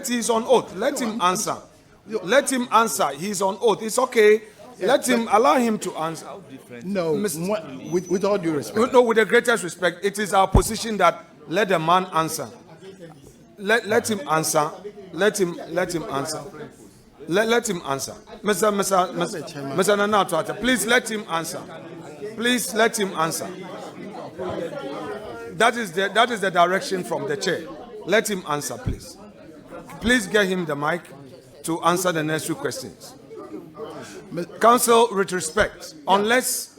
He's on oath. Let him answer. Let him answer. He's on oath. It's okay. Allow him to answer. No, with all due respect. No, with the greatest respect, it is our position that let the man answer. Let him answer. Let him answer. Let him answer. Mr. Nanatwata, please let him answer. Please let him answer. That is the direction from the chair. Let him answer, please. Please get him the mic to answer the next few questions. Counsel, with respect, unless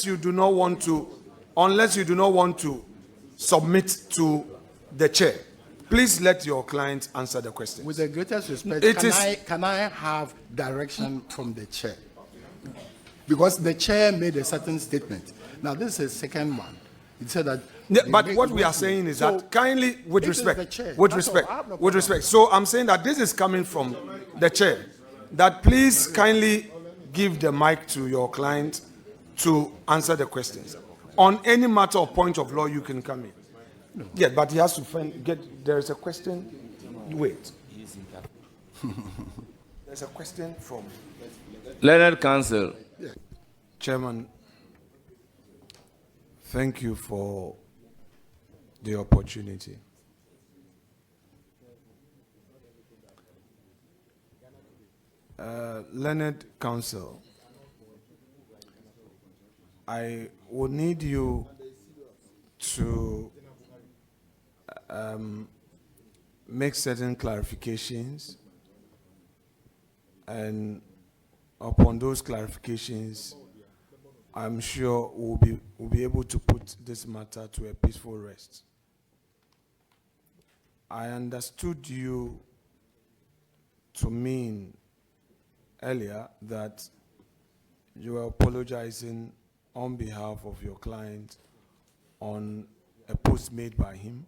you do not want to submit to the chair, please let your client answer the questions. With the greatest respect, can I have direction from the chair? Because the chair made a certain statement. Now this is the second one. It said that. Yeah, but what we are saying is that kindly, with respect. So I'm saying that this is coming from the chair. That please kindly give the mic to your client to answer the questions. On any matter of point of law, you can come in. No. Yeah, but he has to there is a question. Wait. There's a question from Leonard Counsel. Yeah. Chairman, thank you for the opportunity. Leonard Counsel, I would need you to make certain clarifications, and upon those clarifications, I'm sure we'll be able to put this matter to a peaceful rest. I understood you to mean earlier that you were apologizing on behalf of your client on a post made by him,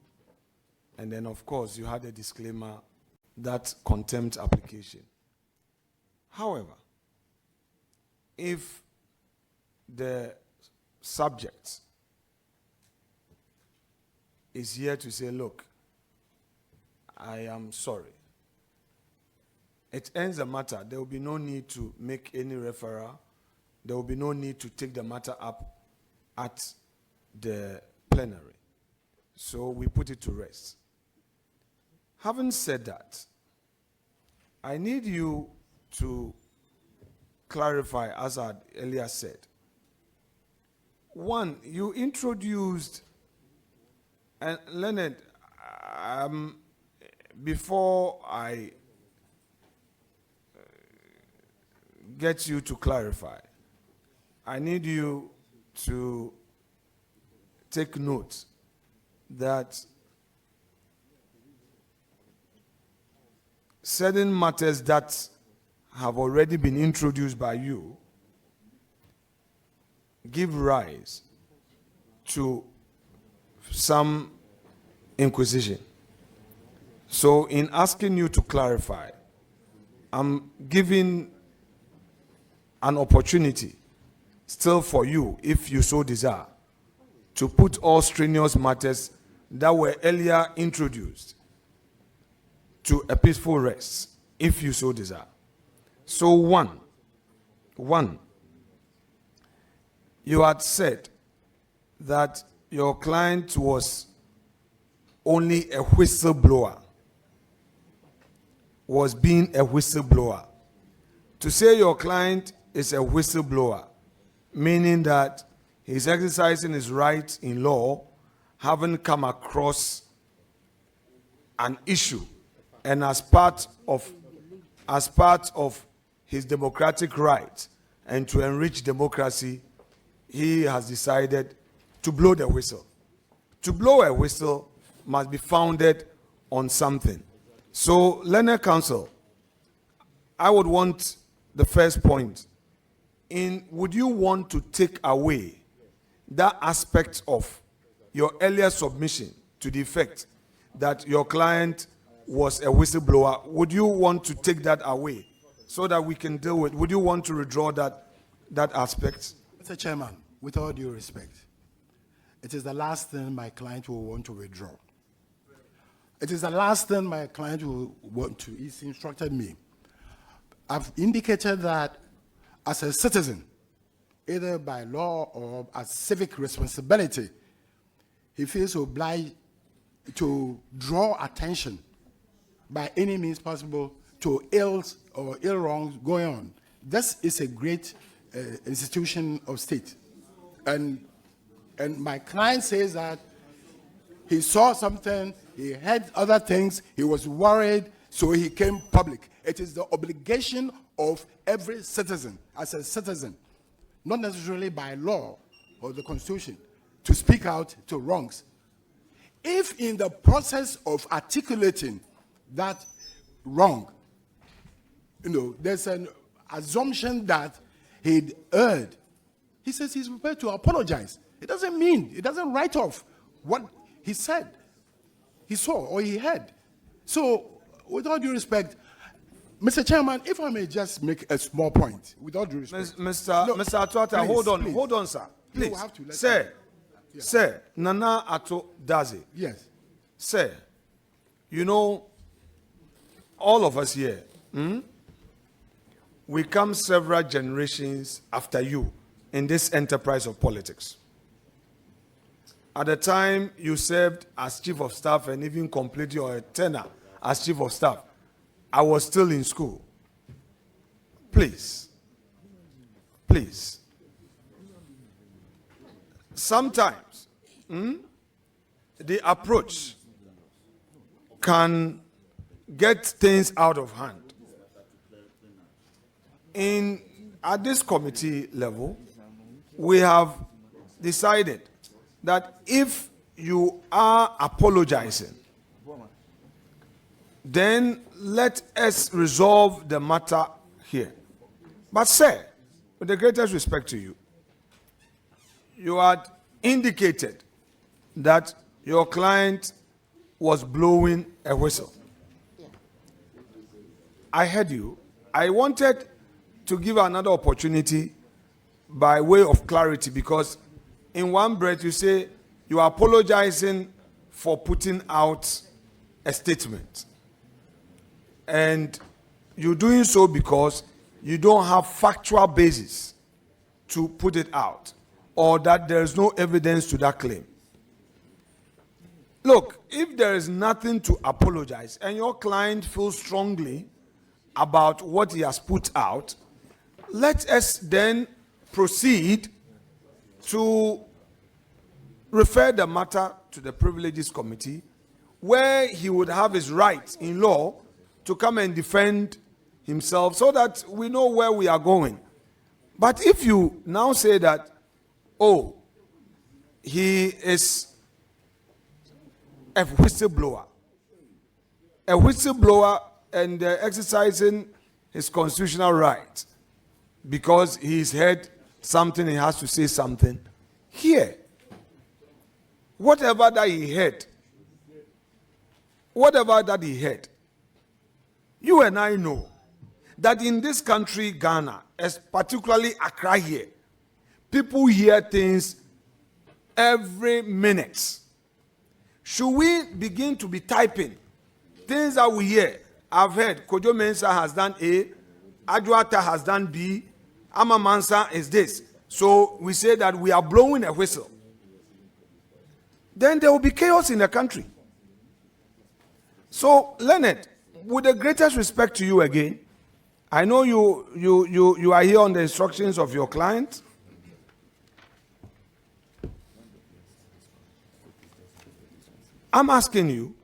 and then of course you had a disclaimer that contempt application. However, if the subject is here to say, look, I am sorry, it ends the matter. There will be no need to make any referral. There will be no need to take the matter up at the plenary. So we put it to rest. Having said that, I need you to clarify, as I earlier said. One, you introduced, and Leonard, before I get you to clarify, I need you to take note that certain matters that have already been introduced by you give rise to some inquisition. So in asking you to clarify, I'm giving an opportunity still for you, if you so desire, to put all strenuous matters that were earlier introduced to a peaceful rest, if you so desire. So one, you had said that your client was only a whistleblower, was being a whistleblower. To say your client is a whistleblower, meaning that he's exercising his right in law, having come across an issue, and as part of his democratic right and to enrich democracy, he has decided to blow the whistle. To blow a whistle must be founded on something. So, Leonard Counsel, I would want the first point. Would you want to take away that aspect of your earlier submission to the effect that your client was a whistleblower? Would you want to take that away so that we can deal with? Would you want to withdraw that aspect? Mr. Chairman, with all due respect, it is the last thing my client will want to withdraw. It is the last thing my client will want to. He's instructed me. I've indicated that as a citizen, either by law or as civic responsibility, he feels obliged to draw attention by any means possible to ills or ill wrongs going on. This is a great institution of state. And my client says that he saw something, he heard other things, he was worried, so he came public. It is the obligation of every citizen, as a citizen, not necessarily by law or the Constitution, to speak out to wrongs. If in the process of articulating that wrong, there's an assumption that he'd erred, he says he's prepared to apologize. It doesn't write off what he said, he saw, or he heard. So, with all due respect, Mr. Chairman, if I may just make a small point, with all due respect. Mr. Atuata, please, hold on, sir. Please, you have to let sir, me. sir, Nana Ato Dazi. Yes. Sir, all of us here, we come several generations after you in this enterprise of politics. At the time you served as chief of staff and even completed your tenure as chief of staff, I was still in school. Please. Sometimes the approach can get things out of hand. At this committee level, we have decided that if you are apologizing, then let us resolve the matter here. But sir, with the greatest respect to you, you had indicated that your client was blowing a whistle. I heard you. I wanted to give another opportunity by way of clarity, because in one breath you say you are apologizing for putting out a statement. And you're doing so because you don't have factual basis to put it out, or that there is no evidence to that claim. Look, if there is nothing to apologize and your client feels strongly about what he has put out, let us then proceed to refer the matter to the Privileges Committee, where he would have his right in law to come and defend himself, so that we know where we are going. But if you now say that, he is a whistleblower and exercising his constitutional right because he's heard something, he has to say something. Here, whatever that he heard, you and I know that in this country, Ghana, as particularly Accra here, people hear things every minute. Should we begin to be typing things that we hear? I've heard Kojo Mensah has done A, Adjuata has done B, Ama Mansa is this. So we say that we are blowing a whistle. Then there will be chaos in the country. So, Leonard, with the greatest respect to you again, I know you are here on the instructions of your client. I'm asking you,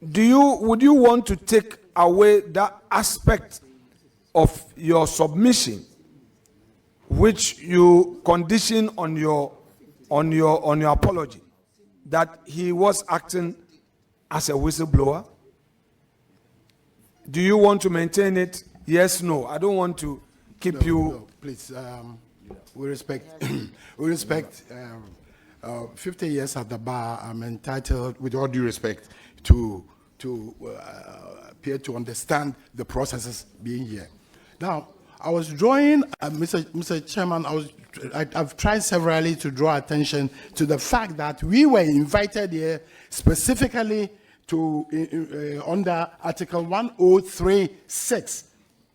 would you want to take away that aspect of your submission which you condition on your apology, that he was acting as a whistleblower? Do you want to maintain it? Yes, no. I don't want to keep you. No, please, we respect 50 years at the bar. I'm entitled, with all due respect, to appear to understand the processes being here. Now, I was drawing, Mr. Chairman, I've tried severally to draw attention to the fact that we were invited here specifically under Article 103(6)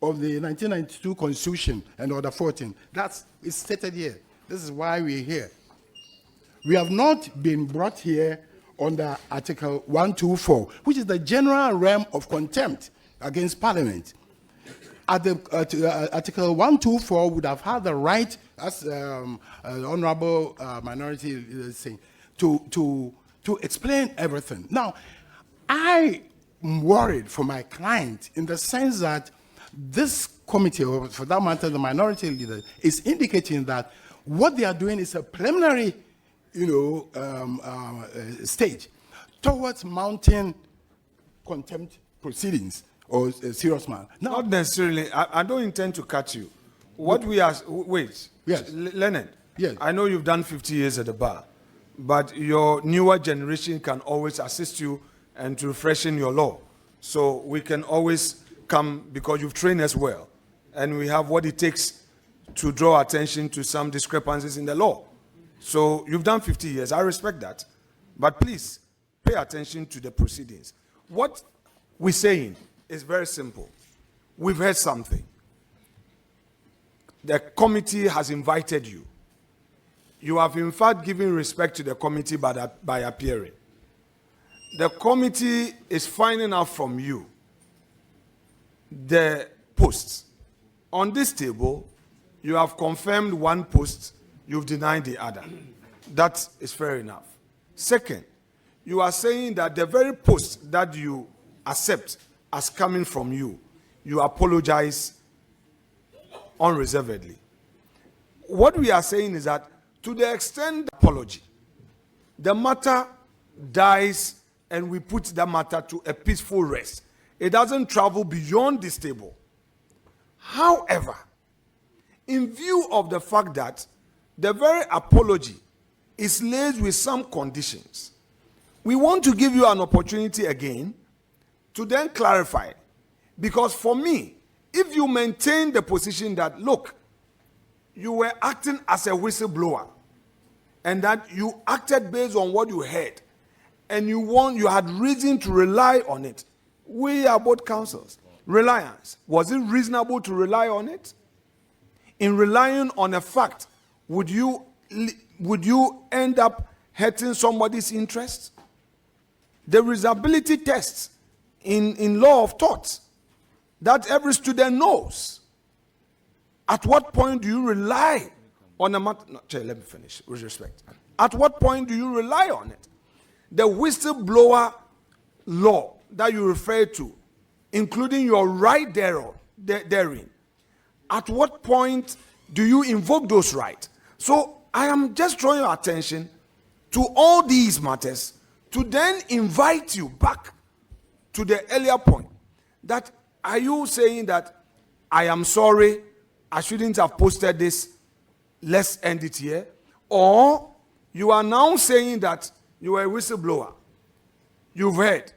of the 1992 Constitution and Order 14. That's it's stated here. This is why we're here. We have not been brought here under Article 124, which is the general realm of contempt against Parliament. Article 124 would have had the right, as the Honorable Minority is saying, to explain everything. Now, I am worried for my client in the sense that this committee, or for that matter, the minority leader, is indicating that what they are doing is a preliminary, stage towards mounting contempt proceedings or a serious matter. Now, not necessarily. I don't intend to cut you. What we are, wait. Yes. Leonard. Yes. I know you've done 50 years at the bar, but your newer generation can always assist you and to freshen your law. So we can always come because you've trained us well, and we have what it takes to draw attention to some discrepancies in the law. So you've done 50 years. I respect that. But please, pay attention to the proceedings. What we're saying is very simple. We've heard something. The committee has invited you. You have in fact given respect to the committee by appearing. The committee is finding out from you the posts. On this table, you have confirmed one post, you've denied the other. That is fair enough. Second, you are saying that the very post that you accept as coming from you, you apologize unreservedly. What we are saying is that to the extent apology, the matter dies and we put the matter to a peaceful rest. It doesn't travel beyond this table. However, in view of the fact that the very apology is laced with some conditions, we want to give you an opportunity again to then clarify. Because for me, if you maintain the position that, look, you were acting as a whistleblower, and that you acted based on what you heard, and you had reason to rely on it. We are both counsels. Reliance. Was it reasonable to rely on it? In relying on a fact, would you end up hurting somebody's interest? There is ability tests in law of thought that every student knows. At what point do you rely on a matter? No, let me finish with respect. At what point do you rely on it? The whistleblower law that you refer to, including your right therein, at what point do you invoke those rights? So I am just drawing your attention to all these matters to then invite you back to the earlier point. That are you saying that I am sorry, I shouldn't have posted this, let's end it here? Or you are now saying that you are a whistleblower, you've heard,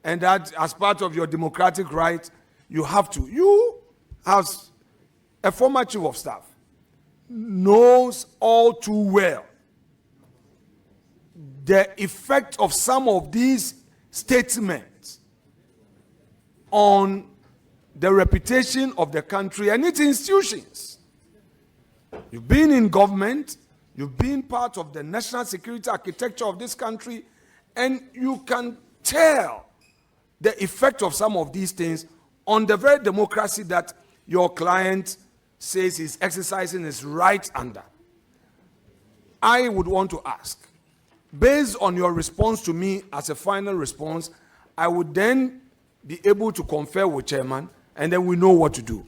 and that as part of your democratic right, you have to. You, as a former chief of staff, knows all too well the effect of some of these statements on the reputation of the country and its institutions. You've been in government, you've been part of the national security architecture of this country, and you can tell the effect of some of these things on the very democracy that your client says he's exercising his right under. I would want to ask, based on your response to me as a final response, I would then be able to confer with chairman, and then we know what to do.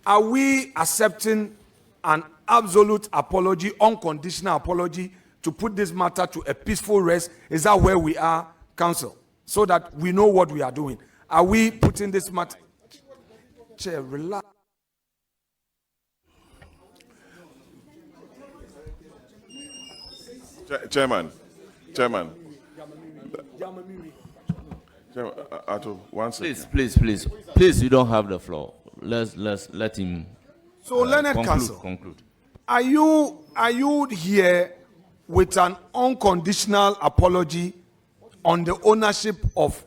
Are we accepting an absolute apology, unconditional apology, to put this matter to a peaceful rest? Is that where we are, counsel? So that we know what we are doing. Are we putting this matter? Chair, relax. Chairman, Ato, one second. Please, you don't have the floor. Let's let him. So, Leonard Counsel, conclude. Are you here with an unconditional apology on the ownership of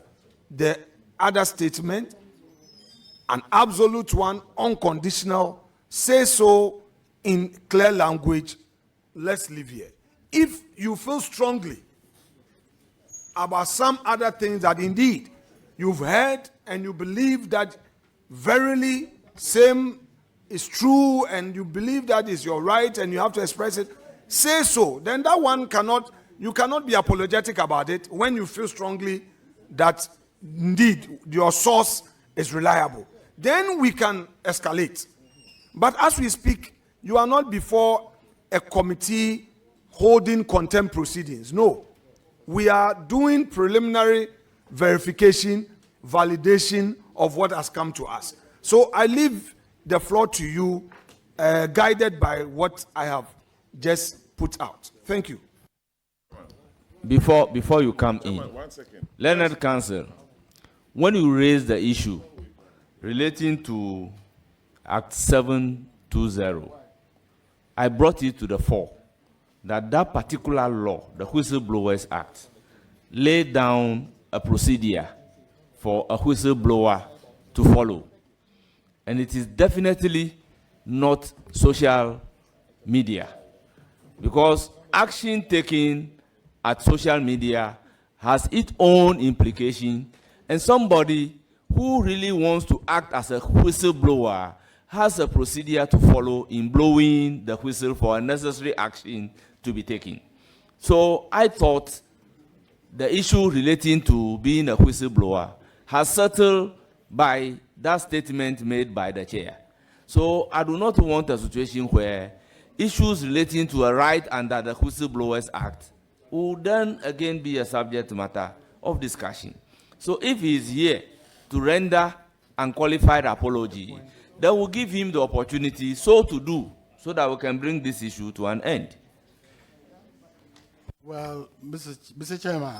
the other statement, an absolute one, unconditional, say so in clear language, let's leave here. If you feel strongly about some other things that indeed you've heard and you believe that verily same is true and you believe that is your right and you have to express it, say so. Then that one you cannot be apologetic about it when you feel strongly that indeed your source is reliable. Then we can escalate. But as we speak, you are not before a committee holding contempt proceedings. No. We are doing preliminary verification, validation of what has come to us. So I leave the floor to you, guided by what I have just put out. Thank you. Before you come in, 1 second. Learned Counsel, when you raise the issue relating to Act 720, I brought it to the fore that particular law, the Whistleblowers Act, laid down a procedure for a whistleblower to follow. And it is definitely not social media, because action taken at social media has its own implication, and somebody who really wants to act as a whistleblower has a procedure to follow in blowing the whistle for a necessary action to be taken. So I thought the issue relating to being a whistleblower has settled by that statement made by the chair. So I do not want a situation where issues relating to a right under the Whistleblowers Act will then again be a subject matter of discussion. So if he is here to render unqualified apology, then we'll give him the opportunity so to do, so that we can bring this issue to an end. Well, Mr. Chairman,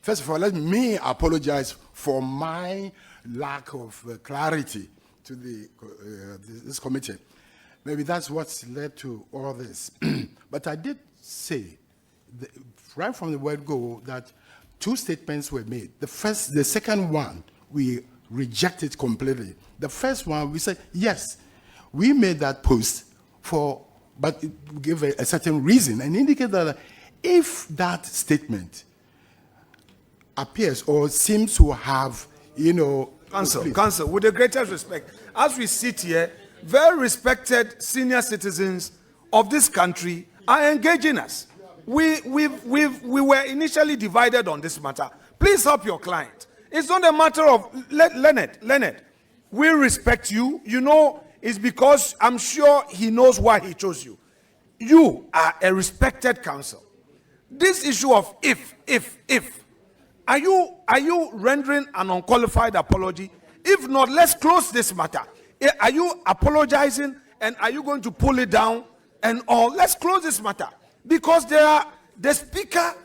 first of all, let me apologize for my lack of clarity to this committee. Maybe that's what's led to all this. But I did say, right from the word go, that two statements were made. The second one, we rejected completely. The first one, we said, yes, we made that post but it gave a certain reason and indicate that if that statement appears or seems to have, Counsel, with the greatest respect, as we sit here, very respected senior citizens of this country are engaging us. We were initially divided on this matter. Please help your client. It's not a matter of Leonard. We respect you. It's because I'm sure he knows why he chose you. You are a respected counsel. This issue of if, are you rendering an unqualified apology? If not, let's close this matter. Are you apologizing and are you going to pull it down and all? Let's close this matter, because the speaker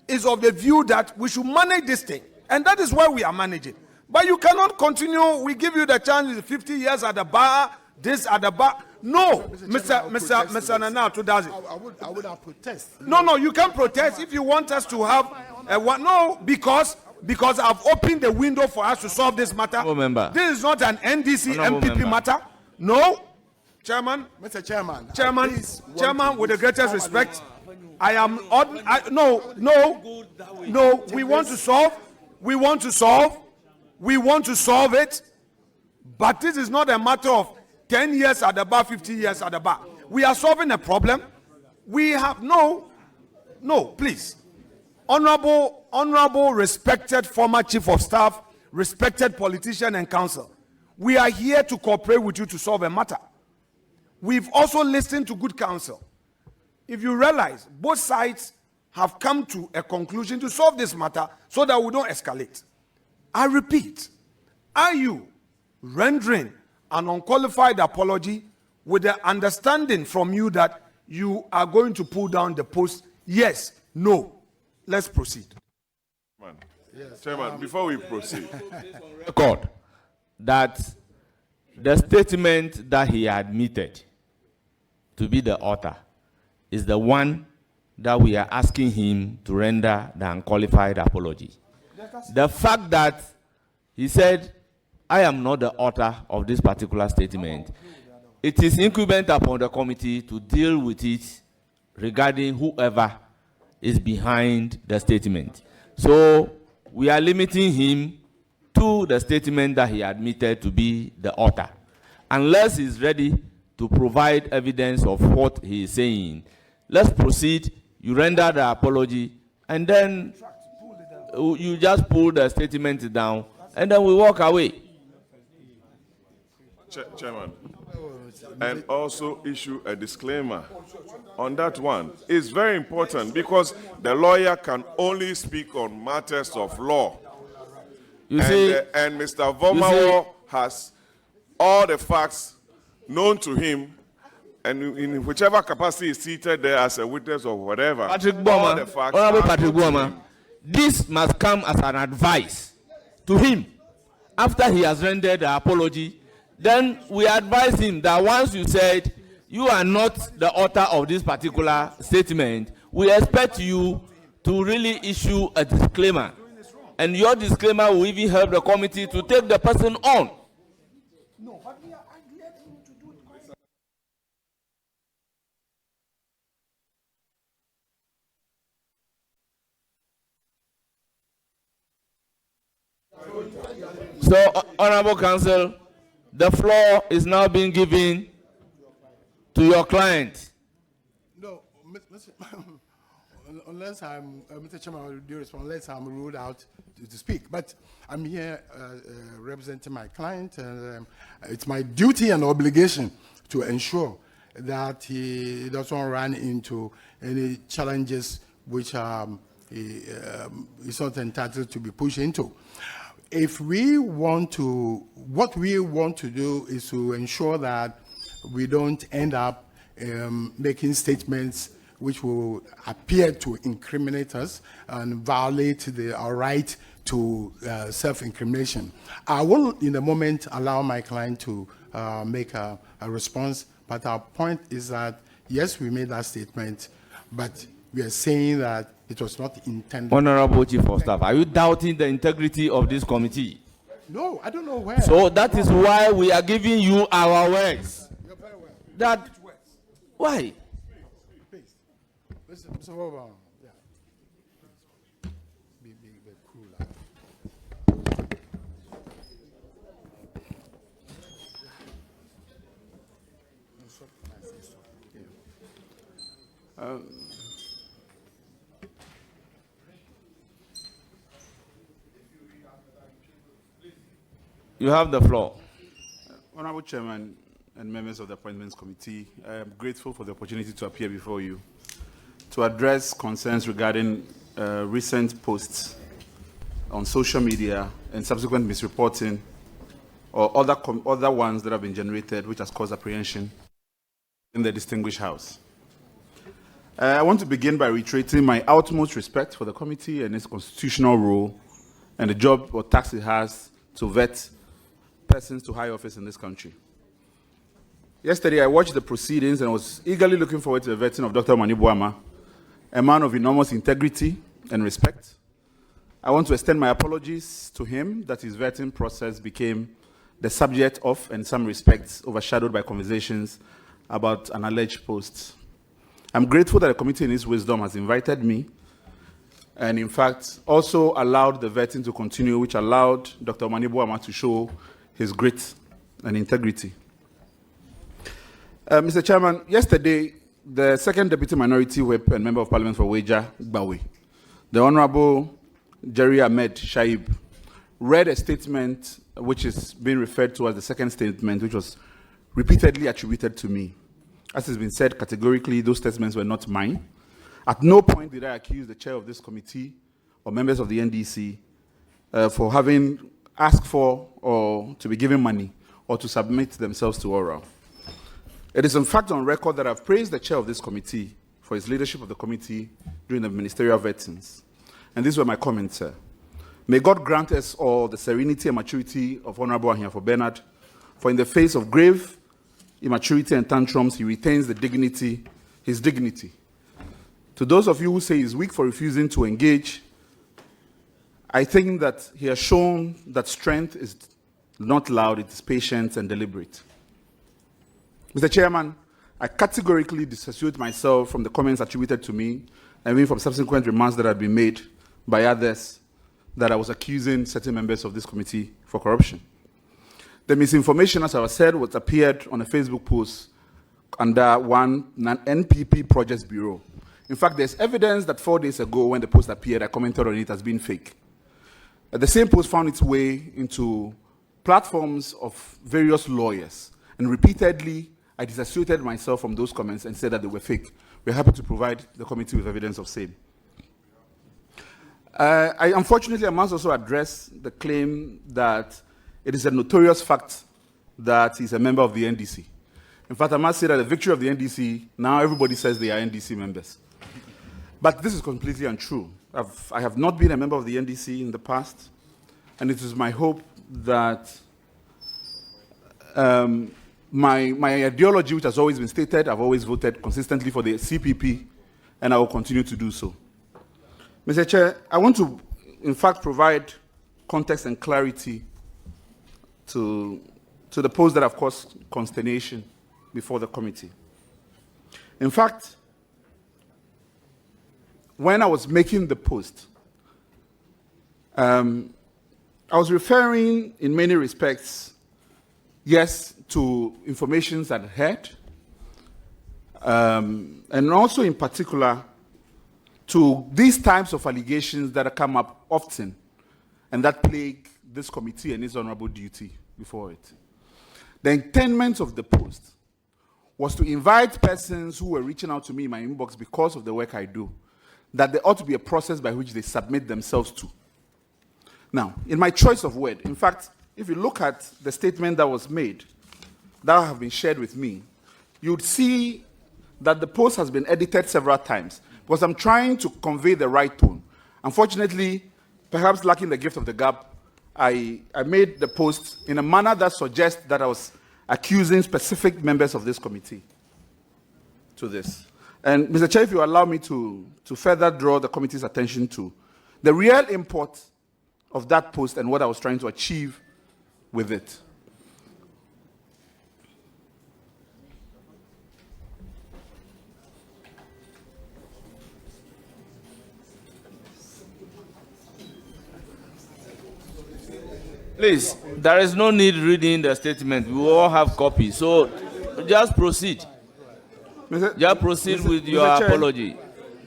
is of the view that we should manage this thing, and that is why we are managing. But you cannot continue. We give you the chance, 50 years at the bar, this at the bar. No, Mr. Nana, does it. I would have protested. No, you can protest if you want us to have no, because I've opened the window for us to solve this matter. This is not an NDC MPP matter. No, Chairman. Mr. Chairman. Chairman, with the greatest respect, I am no. We want to solve it, but this is not a matter of 10 years at the bar, 50 years at the bar. We are solving a problem. We have no, please. Honorable, respected former chief of staff, respected politician and counsel. We are here to cooperate with you to solve a matter. We've also listened to good counsel. If you realize, both sides have come to a conclusion to solve this matter so that we don't escalate. I repeat, are you rendering an unqualified apology with the understanding from you that you are going to pull down the post? Yes, no. Let's proceed. Chairman, before we proceed. Record that the statement that he admitted to be the author is the one that we are asking him to render the unqualified apology. the fact that he said, I am not the author of this particular statement, it is incumbent upon the committee to deal with it regarding whoever is behind the statement. So we are limiting him to the statement that he admitted to be the author. Unless he's ready to provide evidence of what he is saying, let's proceed. You render the apology, and then you just pull the statement down, and then we walk away. Chairman, and also issue a disclaimer on that one. It's very important because the lawyer can only speak on matters of law. You see, And Mr. Vormawor has all the facts known to him, and in whichever capacity is seated there as a witness or whatever, Patrick all the Boma, facts Honorable are Patrick known to Boma, him. this must come as an advice to him. After he has rendered the apology, then we advise him that once you said you are not the author of this particular statement, we expect you to really issue a disclaimer. And your disclaimer will even help the committee to take the person on. No, but we are glad to do it. So, Honorable Counsel, the floor is now being given to your client. No, unless I'm, Mr. Chairman, with due respect, unless I'm ruled out to speak. But I'm here representing my client, and it's my duty and obligation to ensure that he doesn't run into any challenges which he is not entitled to be pushed into. If we want to, what we want to do is to ensure that we don't end up making statements which will appear to incriminate us and violate our right to self-incrimination. I will, in a moment, allow my client to make a response, but our point is that, yes, we made that statement, but we are saying that it was not intended. Honorable Chief of Staff, are you doubting the integrity of this committee? No, I don't know where. So that is why we are giving you our words. You're very well. That, why? Please. Mr. Vormawor, yeah. Be cool. You have the floor. Honorable Chairman and members of the Appointments Committee, I am grateful for the opportunity to appear before you to address concerns regarding recent posts on social media and subsequent misreporting or other ones that have been generated which has caused apprehension in the distinguished House. I want to begin by reiterating my utmost respect for the committee and its constitutional role and the job or task it has to vet persons to high office in this country. Yesterday, I watched the proceedings and was eagerly looking forward to the vetting of Dr. Manibuama, a man of enormous integrity and respect. I want to extend my apologies to him that his vetting process became the subject of, in some respects, overshadowed by conversations about an alleged post. I'm grateful that the committee in its wisdom has invited me and, in fact, also allowed the vetting to continue, which allowed Dr. Manibuama to show his grit and integrity. Mr. Chairman, yesterday, the second Deputy Minority Whip and Member of Parliament for Weja, Gbawe, the Honorable Jerry Ahmed Shaib, read a statement which is being referred to as the second statement, which was repeatedly attributed to me. As has been said categorically, those statements were not mine. At no point did I accuse the chair of this committee or members of the NDC for having asked for or to be given money or to submit themselves to oral. It is in fact on record that I've praised the chair of this committee for his leadership of the committee during the ministerial vettings. And these were my comments, sir. May God grant us all the serenity and maturity of Honorable Ahiafo Bernard, for in the face of grave immaturity and tantrums, he retains the dignity, his dignity. To those of you who say he's weak for refusing to engage, I think that he has shown that strength is not loud, it is patient and deliberate. Mr. Chairman, I categorically dissociate myself from the comments attributed to me, and even from subsequent remarks that had been made by others that I was accusing certain members of this committee for corruption. The misinformation, as I said, was appeared on a Facebook post under one NPP Projects Bureau. In fact, there's evidence that 4 days ago when the post appeared, I commented on it as being fake. The same post found its way into platforms of various lawyers, and repeatedly I disassociated myself from those comments and said that they were fake. We're happy to provide the committee with evidence of same. Unfortunately, I must also address the claim that it is a notorious fact that he's a member of the NDC. In fact, I must say that the victory of the NDC, now everybody says they are NDC members. But this is completely untrue. I have not been a member of the NDC in the past, and it is my hope that my ideology, which has always been stated, I've always voted consistently for the CPP, and I will continue to do so. Mr. Chair, I want to, in fact, provide context and clarity to the post that have caused consternation before the committee. In fact, when I was making the post, I was referring in many respects, yes, to information that I had, and also in particular to these types of allegations that come up often and that plague this committee and its honorable duty before it. The intent of the post was to invite persons who were reaching out to me in my inbox because of the work I do, that there ought to be a process by which they submit themselves to. Now, in my choice of word, in fact, if you look at the statement that was made, that have been shared with me, you'd see that the post has been edited several times because I'm trying to convey the right tone. Unfortunately, perhaps lacking the gift of the gab, I made the post in a manner that suggests that I was accusing specific members of this committee to this. And Mr. Chair, if you allow me to further draw the committee's attention to the real import of that post and what I was trying to achieve with it. Please, there is no need reading the statement. We all have copies. So just proceed. Just proceed with your apology.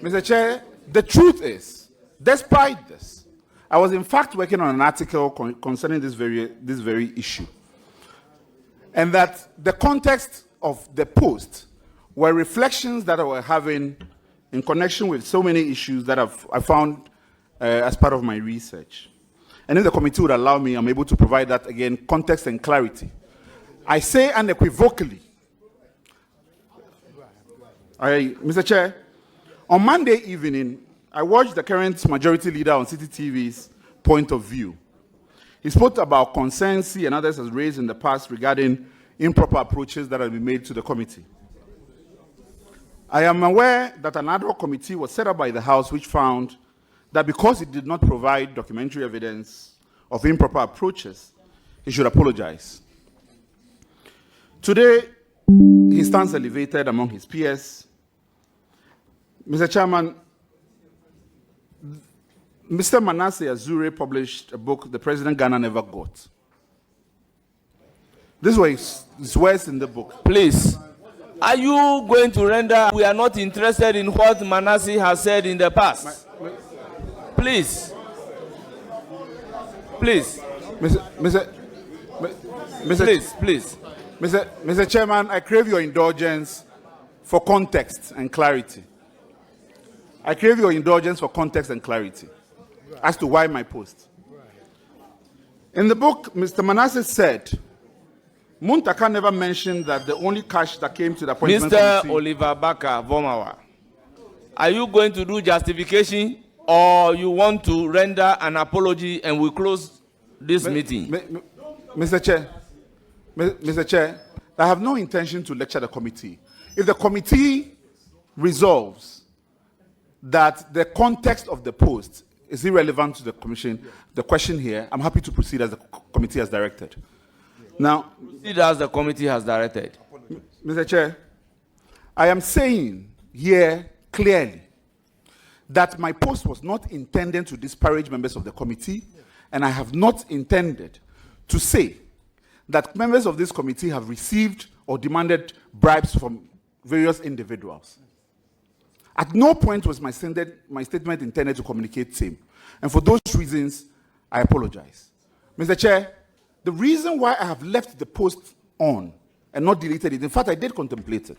Mr. Chair, the truth is, despite this, I was in fact working on an article concerning this very issue. And that the context of the post were reflections that I were having in connection with so many issues that I found as part of my research. And if the committee would allow me, I'm able to provide that again, context and clarity. I say unequivocally, Mr. Chair, on Monday evening, I watched the current majority leader on City TV's point of view. He spoke about concerns he and others has raised in the past regarding improper approaches that have been made to the committee. I am aware that an ad hoc committee was set up by the House which found that because it did not provide documentary evidence of improper approaches, he should apologize. Today, he stands elevated among his peers. Mr. Chairman, Mr. Manasseh Azure published a book, The President Ghana Never Got. This was his words in the book. Please, are you going to render? We are not interested in what Manasseh has said in the past. Please. Please. Mr. Chairman, I crave your indulgence for context and clarity. I crave your indulgence for context and clarity as to why my post. In the book, Mr. Manasseh said, Muntaka never mentioned that the only cash that came to the appointment Mr. Olive Barker Vormawor, are you going to do justification or you want to render an apology and we close this meeting? Mr. Chair, I have no intention to lecture the committee. If the committee resolves that the context of the post is irrelevant to the commission. The question here, I'm happy to proceed as the committee has directed. Now, Proceed as the committee has directed. Mr. Chair, I am saying here clearly that my post was not intended to disparage members of the committee, and I have not intended to say that members of this committee have received or demanded bribes from various individuals. At no point was my statement intended to communicate same. And for those reasons, I apologize. Mr. Chair, the reason why I have left the post on and not deleted it, in fact, I did contemplate it,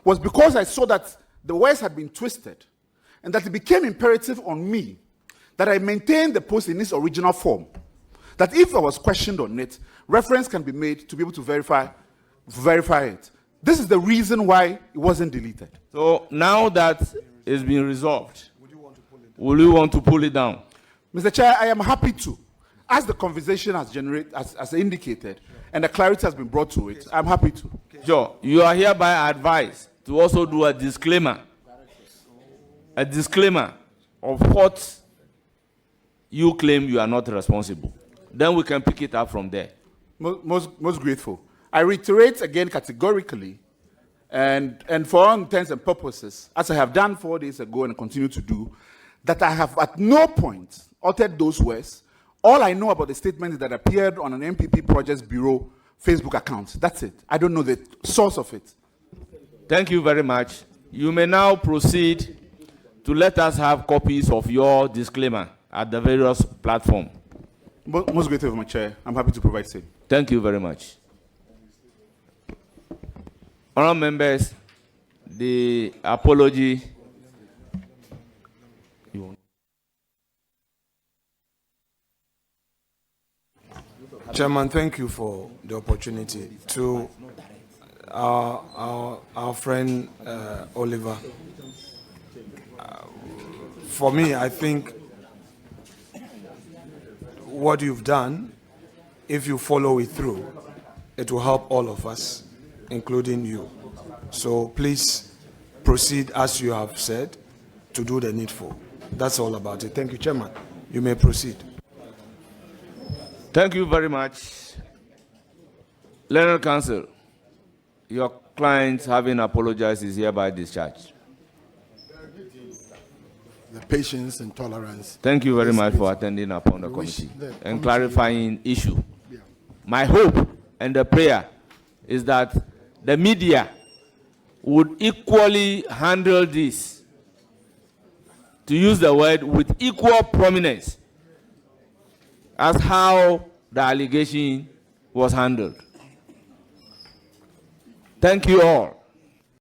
was because I saw that the words had been twisted and that it became imperative on me that I maintain the post in its original form. That if I was questioned on it, reference can be made to be able to verify it. This is the reason why it wasn't deleted. So now that it's been resolved, will you want to pull it down? Mr. Chair, I am happy to. As the conversation has as indicated, and the clarity has been brought to it, I'm happy to. Sure. You are hereby advised to also do a disclaimer. A disclaimer of what you claim you are not responsible. Then we can pick it up from there. Most grateful. I reiterate again categorically, and for all intents and purposes, as I have done 4 days ago and continue to do, that I have at no point uttered those words. All I know about the statement that appeared on an MPP Projects Bureau Facebook account. That's it. I don't know the source of it. Thank you very much. You may now proceed to let us have copies of your disclaimer at the various platforms. Most grateful, my chair. I'm happy to provide same. Thank you very much. Honourable members, the apology. Chairman, thank you for the opportunity. To our friend Oliver, for me, I think what you've done, if you follow it through, it will help all of us, including you. So please proceed as you have said to do the needful. That's all about it. Thank you, Chairman. You may proceed. Thank you very much. Learned Counsel, your client, having apologized, is hereby discharged. The patience and tolerance. Thank you very much for attending upon the committee and clarifying issue. My hope and the prayer is that the media would equally handle this, to use the word, with equal prominence as how the allegation was handled. Thank you all.